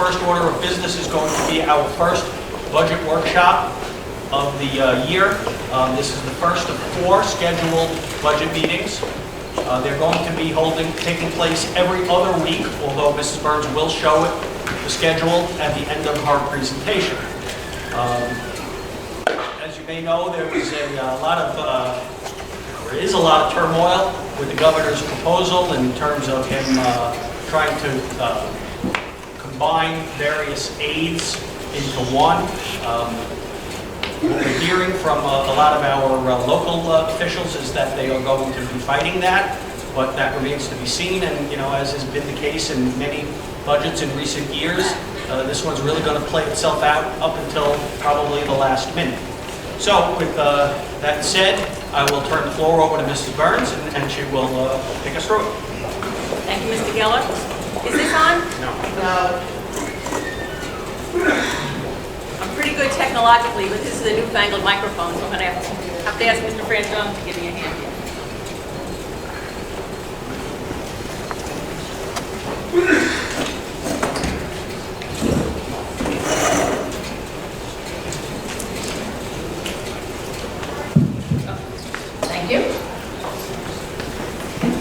first order of business is going to be our first budget workshop of the year. This is the first of 4 scheduled budget meetings. They're going to be taking place every other week, although Mrs. Burns will show it, the schedule at the end of her presentation. As you may know, there is a lot of turmoil with the governor's proposal in terms of him trying to combine various aids into one. What we're hearing from a lot of our local officials is that they are going to be fighting that, but that remains to be seen. And as has been the case in many budgets in recent years, this one's really going to play itself out up until probably the last minute. So with that said, I will turn the floor over to Mrs. Burns, and she will take us through it. Thank you, Mr. Geller. Is this on? No. I'm pretty good technologically, but this is a newfangled microphone, so I'm going to have to ask Mr. Franchon to give me a hand here. Thank you.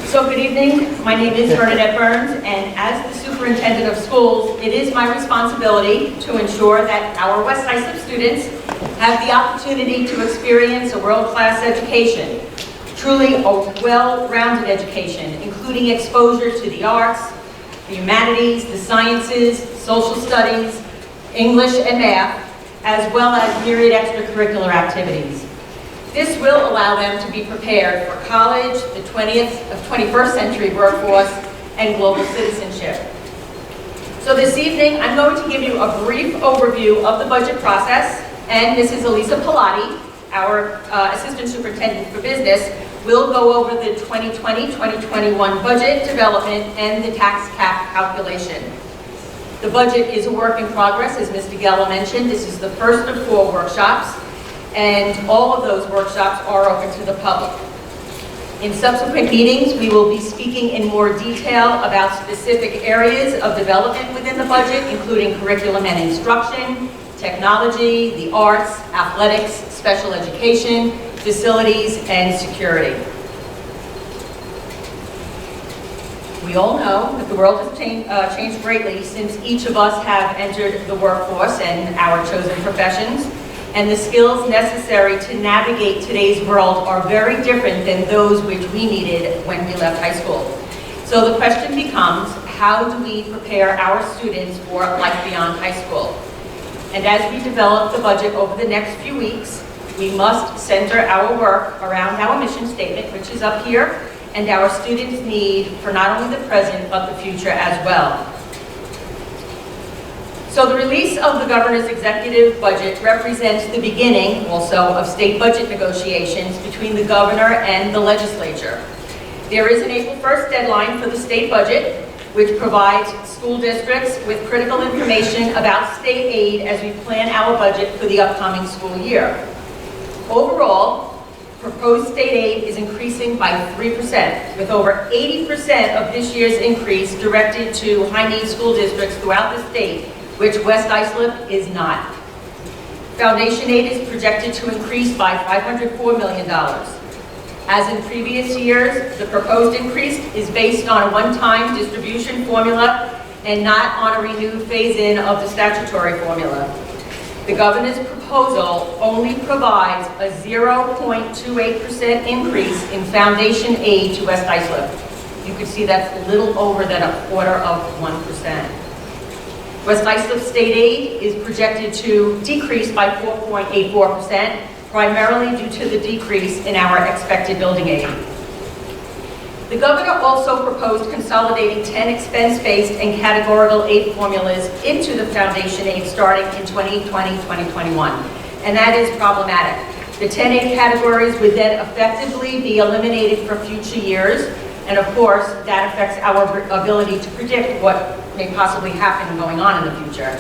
So good evening. My name is Bernadette Burns, and as the Superintendent of Schools, it is my responsibility to ensure that our West Islip students have the opportunity to experience a world-class education, truly a well-rounded education, including exposure to the arts, the humanities, the sciences, social studies, English and math, as well as myriad extracurricular activities. This will allow them to be prepared for college, the 21st century workforce, and global citizenship. So this evening, I'm going to give you a brief overview of the budget process, and Mrs. Elisa Pilati, our Assistant Superintendent for Business, will go over the 2020-2021 budget development and the tax cap calculation. The budget is a work in progress, as Mr. Geller mentioned. This is the first of 4 workshops, and all of those workshops are open to the public. In subsequent meetings, we will be speaking in more detail about specific areas of development within the budget, including curriculum and instruction, technology, the arts, athletics, special education, facilities, and security. We all know that the world has changed greatly since each of us have entered the workforce and our chosen professions. And the skills necessary to navigate today's world are very different than those which we needed when we left high school. So the question becomes, how do we prepare our students for life beyond high school? And as we develop the budget over the next few weeks, we must center our work around our mission statement, which is up here, and our students' need for not only the present, but the future as well. So the release of the governor's executive budget represents the beginning also of state budget negotiations between the governor and the legislature. There is an April 1st deadline for the state budget, which provides school districts with critical information about state aid as we plan our budget for the upcoming school year. Overall, proposed state aid is increasing by 3%, with over 80% of this year's increase directed to high-need school districts throughout the state, which West Islip is not. Foundation aid is projected to increase by $504 million. As in previous years, the proposed increase is based on a one-time distribution formula and not on a renewed phase-in of the statutory formula. The governor's proposal only provides a 0.28% increase in foundation aid to West Islip. You can see that's a little over than 1/4%. West Islip state aid is projected to decrease by 4.84%, primarily due to the decrease in our expected building aid. The governor also proposed consolidating 10 expense-based and categorical aid formulas into the foundation aid starting in 2020-2021, and that is problematic. The 10 aid categories would then effectively be eliminated for future years, and of course, that affects our ability to predict what may possibly happen going on in the future.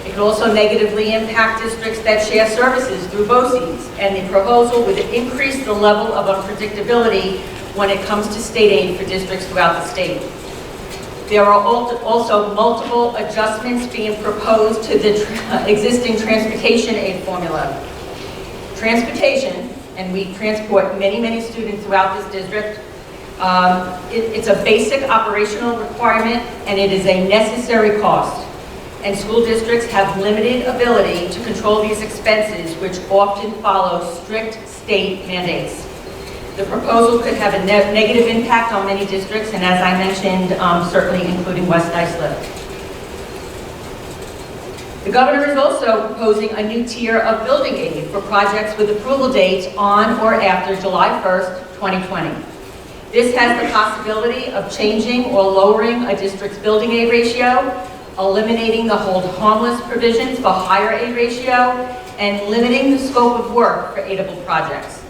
It could also negatively impact districts that share services through BOCES, and the proposal would increase the level of unpredictability when it comes to state aid for districts throughout the state. There are also multiple adjustments being proposed to the existing transportation aid formula. Transportation, and we transport many students throughout this district, it's a basic operational requirement and it is a necessary cost. And school districts have limited ability to control these expenses, which often follow strict state mandates. The proposal could have a negative impact on many districts, and as I mentioned, certainly including West Islip. The governor is also proposing a new tier of building aid for projects with approval dates on or after July 1st, 2020. This has the possibility of changing or lowering a district's building aid ratio, eliminating the hold harmless provisions for higher aid ratio, and limiting the scope of work for aidable projects.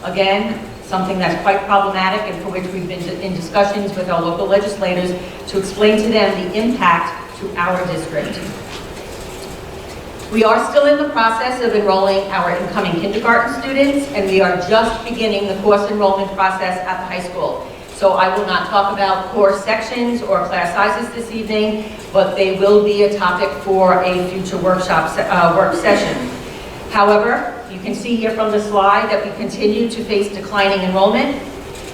Again, something that's quite problematic and for which we've been in discussions with our local legislators to explain to them the impact to our district. We are still in the process of enrolling our incoming kindergarten students, and we are just beginning the course enrollment process at the high school. So I will not talk about course sections or class sizes this evening, but they will be a topic for a future work session. However, you can see here from the slide that we continue to face declining enrollment,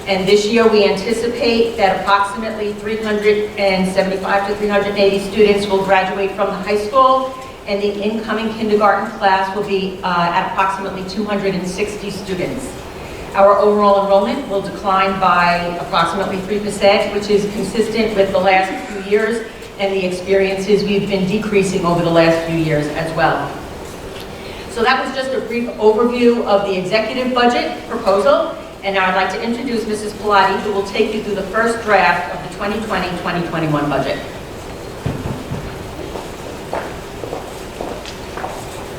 and this year we anticipate that approximately 375 to 380 students will graduate from the high school, and the incoming kindergarten class will be at approximately 260 students. Our overall enrollment will decline by approximately 3%, which is consistent with the last few years and the experiences we've been decreasing over the last few years as well. So that was just a brief overview of the executive budget proposal, and now I'd like to introduce Mrs. Pilati, who will take you through the first draft of the 2020-2021 budget.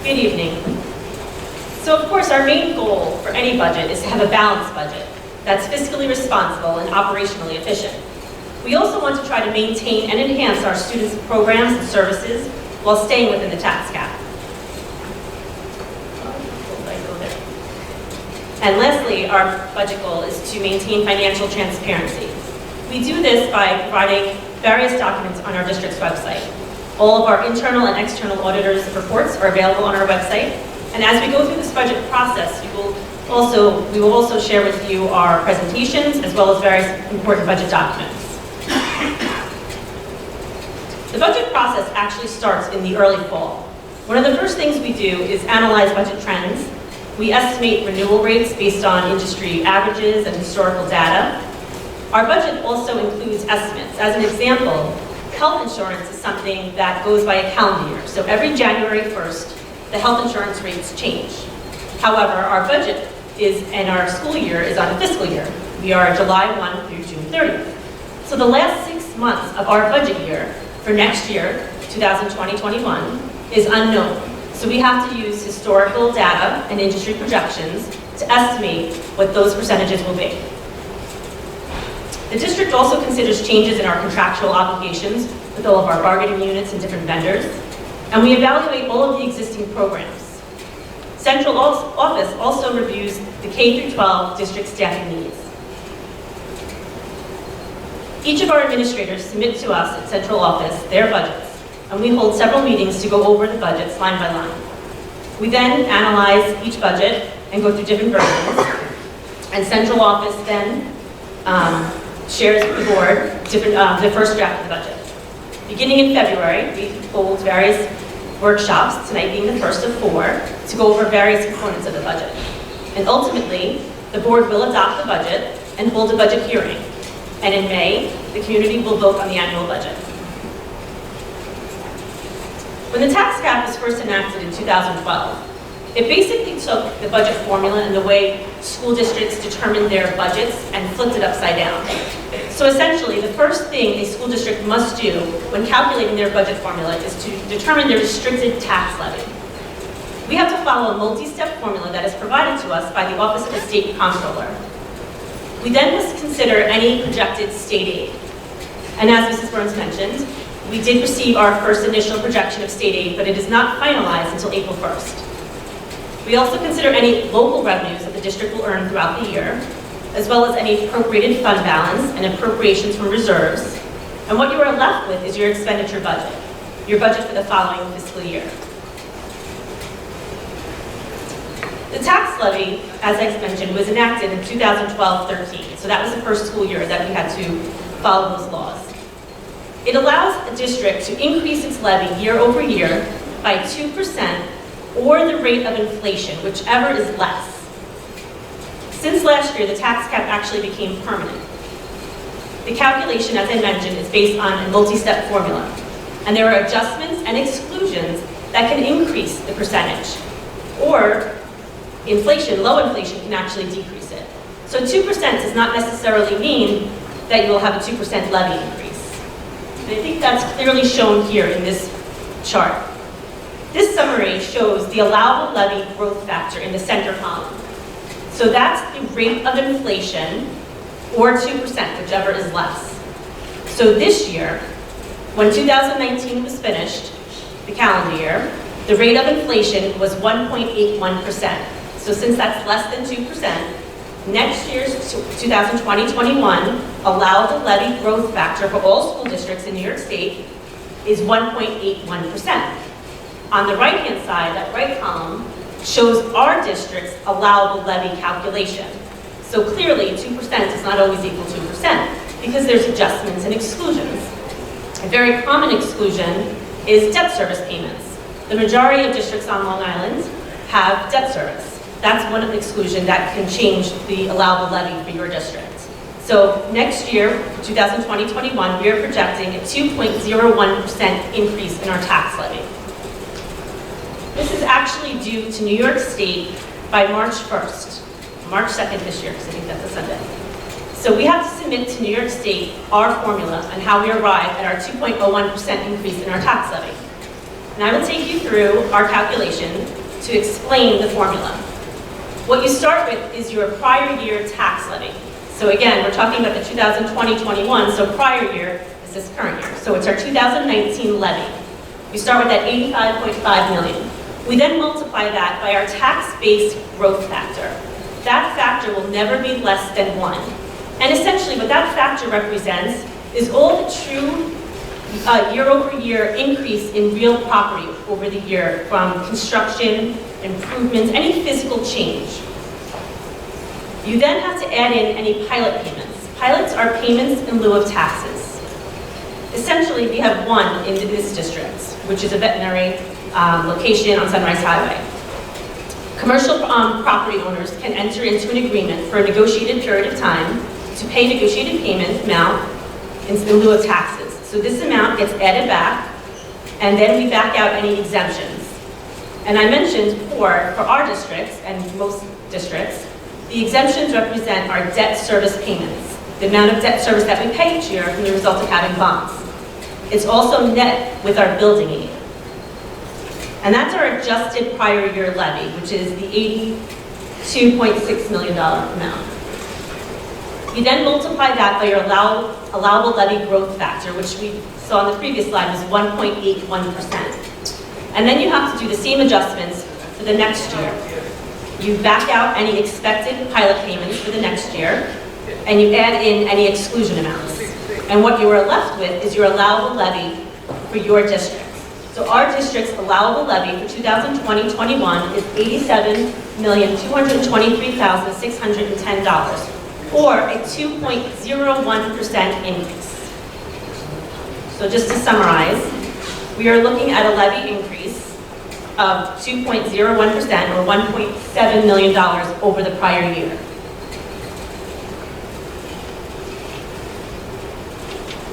Good evening. So of course, our main goal for any budget is to have a balanced budget that's fiscally responsible and operationally efficient. We also want to try to maintain and enhance our students' programs and services while staying within the tax cap. And lastly, our budget goal is to maintain financial transparency. We do this by providing various documents on our district's website. All of our internal and external auditors' reports are available on our website. And as we go through this budget process, we will also share with you our presentations as well as various important budget documents. The budget process actually starts in the early fall. One of the first things we do is analyze budget trends. We estimate renewal rates based on industry averages and historical data. Our budget also includes estimates. As an example, health insurance is something that goes by a calendar year. So every January 1st, the health insurance rates change. However, our budget and our school year is on a fiscal year. We are July 1 through June 30th. So the last 6 months of our budget year for next year, 2020-21, is unknown. So we have to use historical data and industry projections to estimate what those percentages will be. The district also considers changes in our contractual obligations with all of our bargaining units and different vendors, and we evaluate all of the existing programs. Central Office also reviews the K-12 district staffing needs. Each of our administrators submit to us at Central Office their budgets, and we hold several meetings to go over the budgets line by line. We then analyze each budget and go through different versions, and Central Office then shares with the board the first draft of the budget. Beginning in February, we hold various workshops, tonight being the first of 4, to go over various components of the budget. And ultimately, the board will adopt the budget and hold a budget hearing. And in May, the community will vote on the annual budget. When the tax cap was first enacted in 2012, it basically took the budget formula and the way school districts determined their budgets and flipped it upside down. So essentially, the first thing a school district must do when calculating their budget formula is to determine their restricted tax levy. We have to follow a multi-step formula that is provided to us by the Office of the State Comptroller. We then must consider any projected state aid. And as Mrs. Burns mentioned, we did receive our first initial projection of state aid, but it is not finalized until April 1st. We also consider any local revenues that the district will earn throughout the year, as well as any appropriated fund balance and appropriations from reserves, And what you are left with is your expenditure budget, your budget for the following fiscal year. The tax levy, as I mentioned, was enacted in 2012-13, so that was the first school year that we had to follow those laws. It allows a district to increase its levy year over year by 2% or the rate of inflation, whichever is less. Since last year, the tax cap actually became permanent. The calculation, as I mentioned, is based on a multi-step formula, and there are adjustments and exclusions that can increase the percentage, or inflation, low inflation, can actually decrease it. So 2% does not necessarily mean that you will have a 2% levy increase. And I think that's clearly shown here in this chart. This summary shows the allowable levy growth factor in the center column. So that's the rate of inflation, or 2%, whichever is less. So this year, when 2019 was finished, the calendar year, the rate of inflation was 1.81%. So since that's less than 2%, next year's 2020-21 allowable levy growth factor for all school districts in New York State is 1.81%. On the right-hand side, that right column, shows our district's allowable levy calculation. So clearly, 2% is not always equal to 2% because there's adjustments and exclusions. A very common exclusion is debt service payments. The majority of districts on Long Island have debt service. That's one exclusion that can change the allowable levy for your district. So next year, 2020-21, we are projecting a 2.01% increase in our tax levy. This is actually due to New York State by March 1st. March 2nd this year, because I think that's a Sunday. So we have to submit to New York State our formula on how we arrive at our 2.01% increase in our tax levy. And I will take you through our calculation to explain the formula. What you start with is your prior year tax levy. So again, we're talking about the 2020-21, so prior year is this current year. So it's our 2019 levy. We start with that $85.5 million. We then multiply that by our tax-based growth factor. That factor will never be less than 1. And essentially what that factor represents is all the true year-over-year increase in real property over the year from construction, improvements, any physical change. You then have to add in any pilot payments. Pilots are payments in lieu of taxes. Essentially, we have one in this district, which is a veterinary location on Sunrise Highway. Commercial property owners can enter into an agreement for a negotiated period of time to pay negotiated payment amount in lieu of taxes. So this amount gets added back, and then we back out any exemptions. And I mentioned for our districts, and most districts, the exemptions represent our debt service payments, the amount of debt service that we pay each year from the result of having bonds. It's also net with our building aid. And that's our adjusted prior year levy, which is the $82.6 million amount. You then multiply that by your allowable levy growth factor, which we saw on the previous slide was 1.81%. And then you have to do the same adjustments for the next year. You back out any expected pilot payments for the next year, and you add in any exclusion amounts. And what you are left with is your allowable levy for your district. So our district's allowable levy for 2020-21 is $87,223,610, or a 2.01% increase. So just to summarize, we are looking at a levy increase of 2.01% or $1.7 million over the prior year.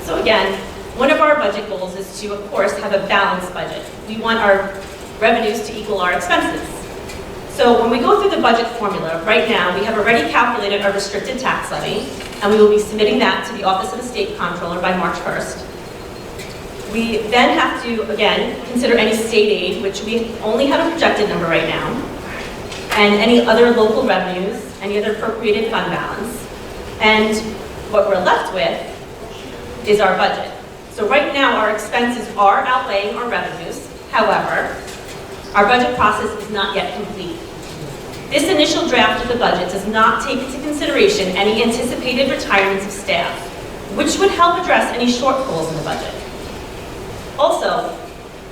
So again, one of our budget goals is to, of course, have a balanced budget. We want our revenues to equal our expenses. So when we go through the budget formula, right now, we have already calculated our restricted tax levy, and we will be submitting that to the Office of the State Comptroller by March 1st. We then have to, again, consider any state aid, which we only have a projected number right now, and any other local revenues, any other appropriated fund balance. And what we're left with is our budget. So right now, our expenses are outweighing our revenues. However, our budget process is not yet complete. This initial draft of the budget does not take into consideration any anticipated retirements of staff, which would help address any shortfalls in the budget. Also,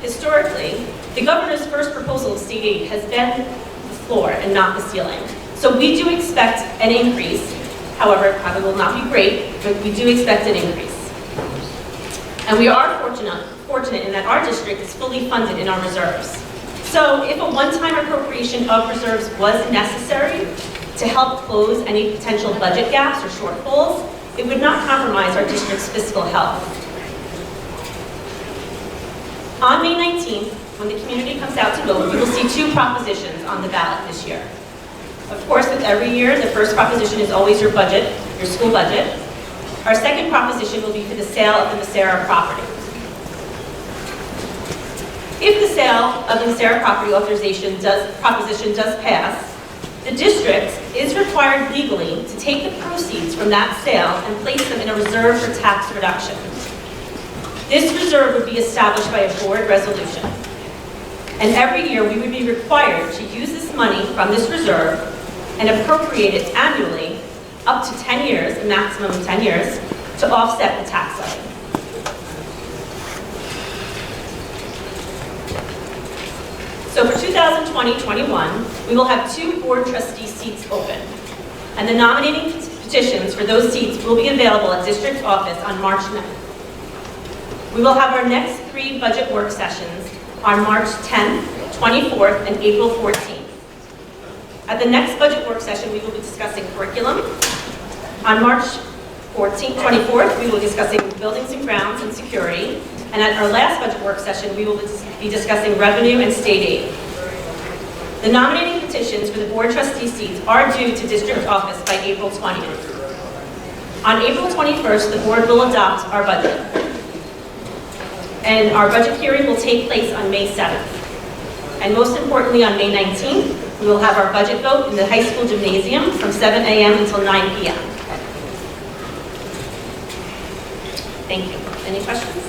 historically, the governor's first proposal of state aid has been the floor and not the ceiling. So we do expect an increase. However, it probably will not be great, but we do expect an increase. And we are fortunate in that our district is fully funded in our reserves. So if a one-time appropriation of reserves was necessary to help close any potential budget gaps or shortfalls, it would not compromise our district's fiscal health. On May 19th, when the community comes out to vote, we will see 2 propositions on the ballot this year. Of course, with every year, the first proposition is always your budget, your school budget. Our second proposition will be for the sale of the Sara property. If the sale of the Sara property proposition does pass, the district is required legally to take the proceeds from that sale and place them in a reserve for tax reduction. This reserve would be established by a board resolution. And every year we would be required to use this money from this reserve and appropriate it annually up to 10 years, a maximum of 10 years, to offset the tax levy. So for 2020-21, we will have 2 board trustee seats open. And the nominating petitions for those seats will be available at district office on March 9th. We will have our next 3 budget work sessions on March 10th, 24th, and April 14th. At the next budget work session, we will be discussing curriculum. On March 24th, we will be discussing buildings and grounds and security. And at our last budget work session, we will be discussing revenue and state aid. The nominating petitions for the board trustee seats are due to district office by April 20th. On April 21st, the board will adopt our budget. And our budget hearing will take place on May 7th. And most importantly, on May 19th, we will have our budget vote in the high school gymnasium from 7 a.m. until 9 p.m. Thank you. Any questions?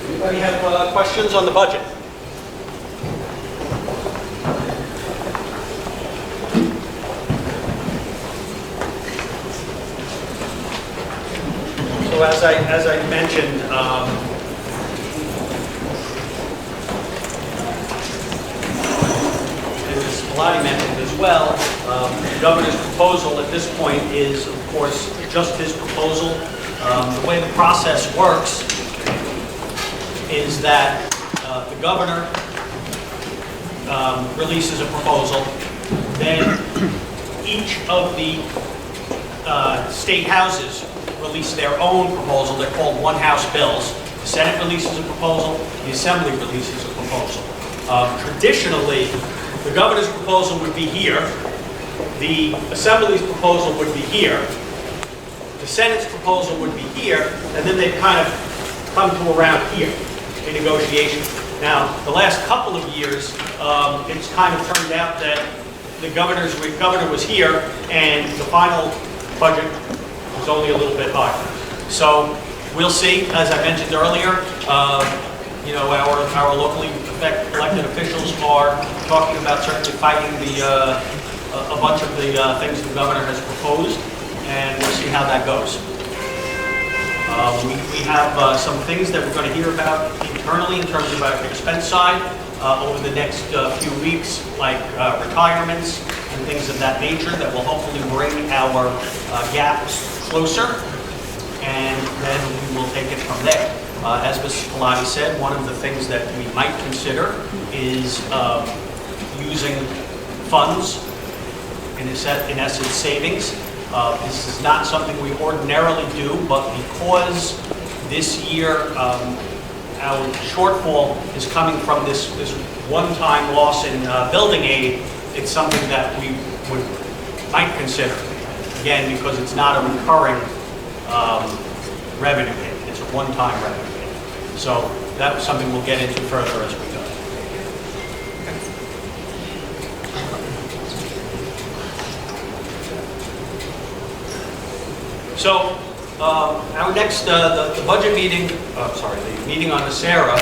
Anybody have questions on the budget? So as I mentioned, and as Pilati mentioned as well, the governor's proposal at this point is, of course, just his proposal. The way the process works is that the governor releases a proposal, then each of the state houses release their own proposal. They're called one-house bills. The Senate releases a proposal, the Assembly releases a proposal. Traditionally, the governor's proposal would be here, the Assembly's proposal would be here, the Senate's proposal would be here, and then they'd kind of come to around here in negotiation. Now, the last couple of years, it's kind of turned out that the governor was here, and the final budget was only a little bit higher. So we'll see. As I mentioned earlier, our locally elected officials are talking about certainly fighting a bunch of the things the governor has proposed, and we'll see how that goes. We have some things that we're going to hear about internally in terms of our expense side over the next few weeks, like retirements and things of that nature that will hopefully bring our gaps closer, and then we will take it from there. As Mrs. Pilati said, one of the things that we might consider is using funds, in essence savings. This is not something we ordinarily do, but because this year our shortfall is coming from this one-time loss in building aid, it's something that we might consider. Again, because it's not a recurring revenue hit, it's a one-time revenue hit. So that's something we'll get into further as we go. So our next, the budget meeting, the meeting on the Sara